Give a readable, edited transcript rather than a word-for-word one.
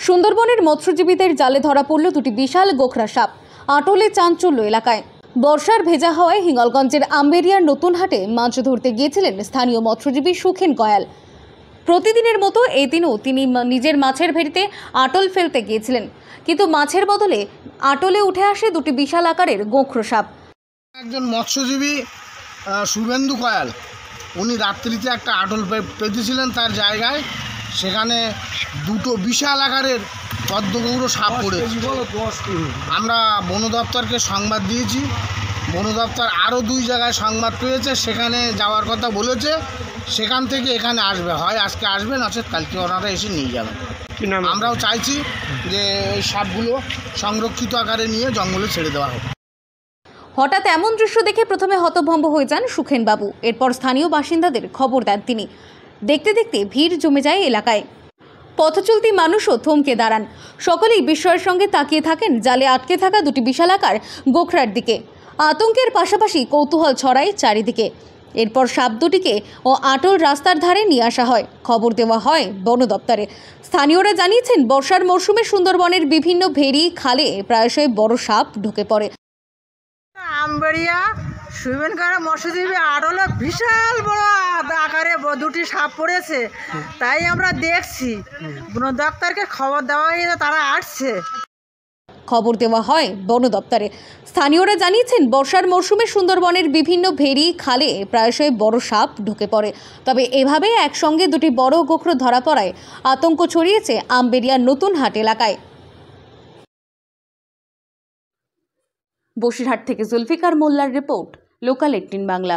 সুন্দরবনের মৎস্যজীবীদের জালে ধরা পড়ল দুটি বিশাল গোখরা সাপ। আটলে চাঞ্চল্য এলাকায়। বর্ষার ভেজা হওয়ায় হিঙ্গলগঞ্জের আম্বেরিয়ার নতুন হাটে মাছ ধরতে গিয়েছিলেন স্থানীয় মৎস্যজীবী সুখেন কয়াল। প্রতিদিনের মতো এই দিনও তিনি নিজের মাছের ভেড়িতে আটল ফেলতে গিয়েছিলেন, কিন্তু মাছের বদলে আটলে উঠে আসে দুটি বিশাল আকারের গোখরো সাপ। একজন মৎস্যজীবী শুভেন্দু কয়াল, উনি রাত্রিতে একটা আটল পেতেছিলেন তার জায়গায়, সেখানে দুটো বিশাল আকারের পদ্মগৌড় সাপ পড়েছে। আমরা বন দপ্তরকে সংবাদ দিয়েছি, বন দপ্তর আরও 2 জায়গায় সংবাদ পেয়েছে, সেখানে যাওয়ার কথা বলেছে। সেখান থেকে এখানে আসবে, হয় আজকে আসবে, নচেত কালকে ওনারা এসে নিয়ে যাবেন। আমরাও চাইছি যে এই সাপগুলো সংরক্ষিত আকারে নিয়ে জঙ্গলে ছেড়ে দেওয়া হোক। হঠাৎ এমন দৃশ্য দেখে প্রথমে হতভম্ব হয়ে যান সুখেন বাবু। এরপর স্থানীয় বাসিন্দাদের খবর দেন তিনি। দেখতে দেখতে ভিড় জমে যায় এলাকায়। পথচলতি মানুষও থমকে দাঁড়ান। সকলেই বিস্ময়ের সঙ্গে তাকিয়ে থাকেন জালে আটকে থাকা দুটি বিশালাকার গোখরার দিকে। আতঙ্কের পাশাপাশি কৌতূহল ছড়ায় চারিদিকে। এরপর সাপ দুটিকে ও আটল রাস্তার ধারে নিয়ে আসা হয়। খবর দেওয়া হয় বন দপ্তরে। স্থানীয়রা জানিয়েছেন, বর্ষার মরশুমে সুন্দরবনের বিভিন্ন ভেড়ি খালে প্রায়শই বড় সাপ ঢুকে পড়ে। আম্বেরিয়া সুইমেনকারা মৎস্যজীবী আটলে বিশাল বড় আকারে দুটি সাপ পড়েছে, তাই আমরা দেখছি। বন দপ্তরকে খবর দেওয়া হয়েছে, তারা আসছে। খবর দেওয়া হয় বন দপ্তরে। স্থানীয়রা জানিয়েছেন, বর্ষার মরশুমে সুন্দরবনের বিভিন্ন ভেড়ি খালে প্রায়শই বড় সাপ ঢুকে পড়ে। তবে এভাবে একসঙ্গে দুটি বড় গোখরো ধরা পড়ায় আতঙ্ক ছড়িয়েছে আম্বেরিয়ার নতুন হাট এলাকায়। বসিরহাট থেকে জুলফিকার মোল্লার রিপোর্ট, লোকাল 18 বাংলা।